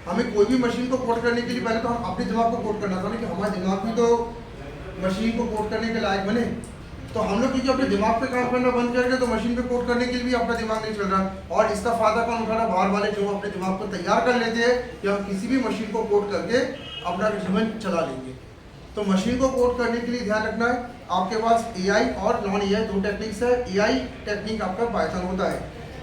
हमें कोई भी मशीन को कोड करने के लिए पहले तो हम अपने दिमाग को कोड करना था ना, कि हमारे दिमाग भी तो मशीन को कोड करने के लायक बने। तो हम लोग क्योंकि अपने दिमाग पे काम करना बंद कर गए, तो मशीन पे कोड करने के लिए भी अपना दिमाग नहीं चल रहा। और इसका फायदा कौन उठा रहा? बाहर वाले, जो अपने दिमाग को तैयार कर लेते हैं कि हम किसी भी मशीन को कोड करके अपना जीवन चला लेंगे। तो मशीन को कोड करने के लिए ध्यान रखना है, आपके पास एआई और नॉन एआई दो टेक्निक्स है। एआई टेक्निक आपका पाइथन होता है।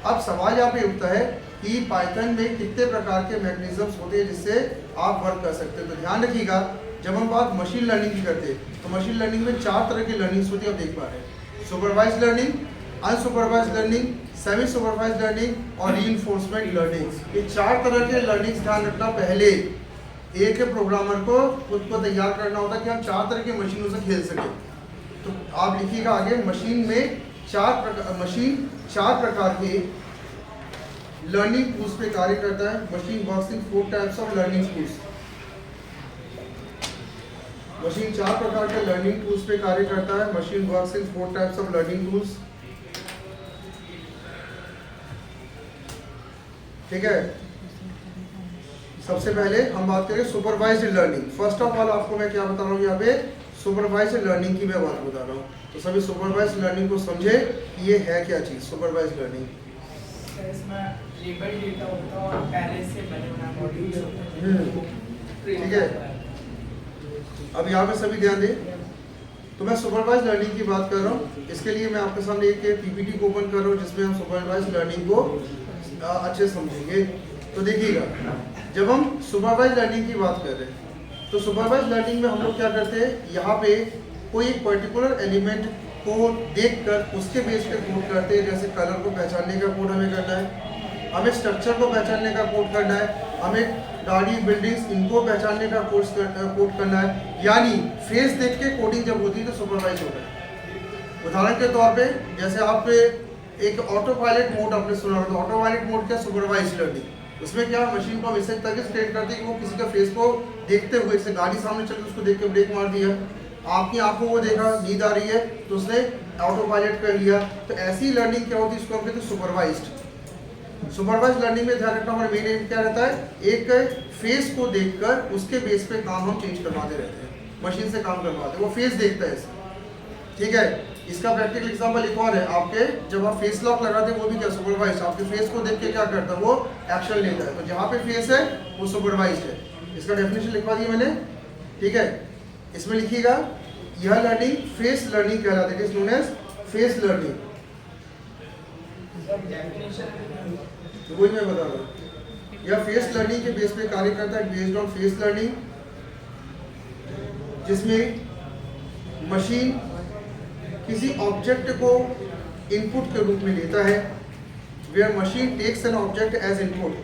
अब सवाल यहाँ पे उठता है कि पाइथन में कितने प्रकार के मैकेनिज्म्स होते हैं जिससे आप वर्क कर सकते हैं। तो ध्यान रखिएगा, जब हम बात मशीन लर्निंग की करते हैं तो मशीन लर्निंग में 4 तरह की लर्निंग्स होती है, आप देख पा रहे हैं। Supervise learning, unsupervise learning, semi supervise learning और रीइंफोर्समेंट लर्निंग। ये 4 तरह के लर्निंग्स ध्यान रखना। पहले एक प्रोग्रामर को खुद को तैयार करना होता है कि हम 4 तरह की मशीनों से खेल सकें। तो आप लिखिएगा आगे, मशीन में 4 प्रकार के लर्निंग टूल्स पे कार्य करता है। Machine works in 4 types of learning tools. Machine 4 प्रकार के लर्निंग टूल्स पे कार्य करता है। Machine works in 4 types of learning tools. ठीक है, सबसे पहले हम बात करें supervised learning. First of all आपको मैं क्या बता रहा हूँ यहाँ पे, सुपरवाइज्ड लर्निंग की मैं बात बता रहा हूँ। तो सभी सुपरवाइज्ड लर्निंग को समझे कि ये है क्या चीज सुपरवाइज्ड लर्निंग। इसमें लेबल डेटा होता है और पहले से बने बनाए मॉड्यूल्स होते हैं। ठीक है, अब यहाँ पे सभी ध्यान दें। तो मैं सुपरवाइज लर्निंग की बात कर रहा हूँ। इसके लिए मैं आपके सामने एक पीपीटी को ओपन कर रहा हूँ जिसमें हम सुपरवाइज लर्निंग को अच्छे समझेंगे। तो देखिएगा, जब हम सुपरवाइज लर्निंग की बात कर रहे हैं तो सुपरवाइज लर्निंग में हम लोग क्या करते हैं, यहाँ पे कोई एक पर्टिकुलर एलिमेंट को देखकर उसके बेस पे कोड करते हैं। जैसे कलर को पहचानने का कोड हमें करना है, हमें स्ट्रक्चर को पहचानने का कोड करना है, हमें गाड़ी बिल्डिंग्स इनको पहचानने का कोड करना है। यानी फेस देख के कोडिंग जब होती है तो सुपरवाइज होता है। उदाहरण के तौर पे जैसे आप एक ऑटो पायलट मोड आपने सुना होगा, तो ऑटो पायलट मोड क्या, सुपरवाइज लर्निंग। उसमें क्या, मशीन को मैसेज तक ट्रेन करती है कि वो किसी का फेस को देखते हुए, जैसे गाड़ी सामने चल रही उसको देख के ब्रेक मार दिया, आपकी आंखों को देखा नींद आ रही है तो उसने ऑटो पायलट कर लिया। तो ऐसी लर्निंग क्या होती है, इसको हम कहते हैं सुपरवाइज्ड। सुपरवाइज लर्निंग में ध्यान रखना, हमारा मेन एम क्या रहता है, एक फेस को देखकर उसके बेस पे काम हम चेंज करवाते रहते हैं, मशीन से काम करवाते हैं, वो फेस देखता है इसे। ठीक है, इसका प्रैक्टिकल एग्जांपल एक और है, आपके जब आप फेस लॉक लगाते हैं वो भी क्या, सुपरवाइज। आपके फेस को देख के क्या करता है, वो एक्शन लेता है। तो जहाँ पे फेस है वो सुपरवाइज है। इसका डेफिनेशन लिखवा दिया मैंने। ठीक है, इसमें लिखिएगा, यह लर्निंग फेस लर्निंग कहलाती है, it is known as face learning. तो वही मैं बता रहा हूँ, यह फेस लर्निंग के बेस पे कार्य करता है, बेस्ड ऑन फेस लर्निंग, जिसमें मशीन किसी ऑब्जेक्ट को इनपुट के रूप में लेता है। Where machine takes an object as input,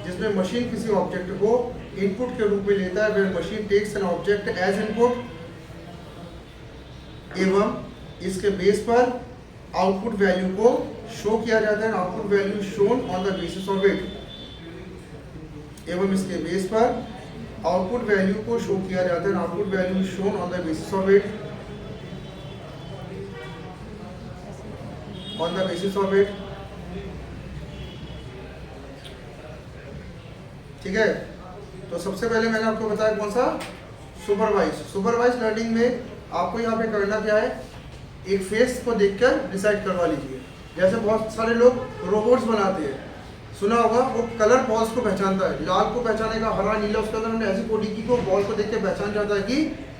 जिसमें मशीन किसी ऑब्जेक्ट को इनपुट के रूप में लेता है। Where machine takes an object as input, एवं इसके बेस पर आउटपुट वैल्यू को शो किया जाता है। Output value shown on the basis of it, एवं इसके बेस पर आउटपुट वैल्यू को शो किया जाता है। Output value shown on the basis of it, on the basis of it. ठीक है, तो सबसे पहले मैंने आपको बताया कौन सा, सुपरवाइज। सुपरवाइज लर्निंग में आपको यहाँ पे करना क्या है, एक फेस को देखकर डिसाइड करवा लीजिए। जैसे बहुत सारे लोग रोबोट्स बनाते हैं, सुना होगा, वो कलर बॉल्स को पहचानता है, लाल को पहचानेगा, हरा नीला, उसके अंदर हमने ऐसी कोडिंग की को बॉल को देख के पहचान जाता है कि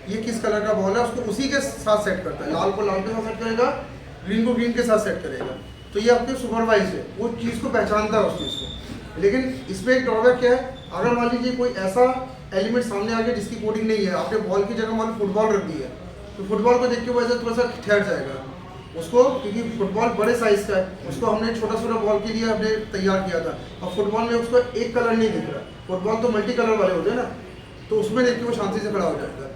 ये किस कलर का बॉल है, उसको उसी के साथ सेट करता है। लाल को लाल के साथ सेट करेगा, ग्रीन को ग्रीन के साथ सेट करेगा। तो ये आपके सुपरवाइज है, वो चीज़ को पहचानता है उस चीज़ को। लेकिन इसमें एक ड्रॉबैक क्या है, अगर मान लीजिए कोई ऐसा एलिमेंट सामने आ गया जिसकी कोडिंग नहीं है, आपने बॉल की जगह मान फुटबॉल रख दी है, तो फुटबॉल को देख के वो ऐसा थोड़ा सा ठहर जाएगा उसको, क्योंकि फुटबॉल बड़े साइज का है, उसको हमने छोटा छोटा बॉल के लिए हमने तैयार किया था। और फुटबॉल में उसको एक कलर नहीं दिख रहा, फुटबॉल तो मल्टी कलर वाले होते हैं ना, तो उसमें देख के वो शांति से खड़ा हो जाएगा।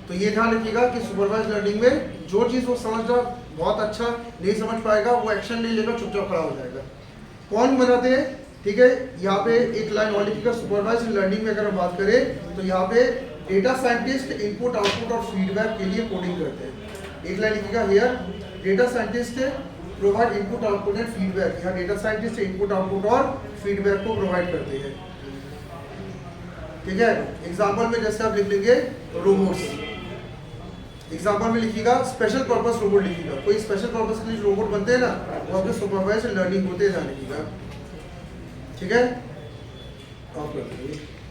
तो ये ध्यान रखिएगा कि सुपरवाइज लर्निंग में जो चीज़ वो समझ रहा बहुत अच्छा नहीं समझ पाएगा, वो एक्शन नहीं लेगा, चुपचाप खड़ा हो जाएगा। कौन बनाते हैं, ठीक है, यहाँ पे एक लाइन और लिखिएगा। सुपरवाइज लर्निंग में अगर हम बात करें तो यहाँ पे डेटा साइंटिस्ट इनपुट आउटपुट और फीडबैक के लिए कोडिंग करते हैं। एक लाइन लिखिएगा, here data scientist provide input output and feedback. यहाँ डेटा साइंटिस्ट इनपुट आउटपुट और फीडबैक को प्रोवाइड करते हैं। ठीक है। एग्जाम्पल में जैसे आप लिख लेंगे रोबोट्स, एग्जाम्पल में लिखिएगा स्पेशल पर्पस रोबोट लिखिएगा। कोई स्पेशल पर्पस के लिए रोबोट बनते हैं ना, वो आपके सुपरवाइज लर्निंग होते हैं, ध्यान रखिएगा, ठीक है। आप कर दीजिए।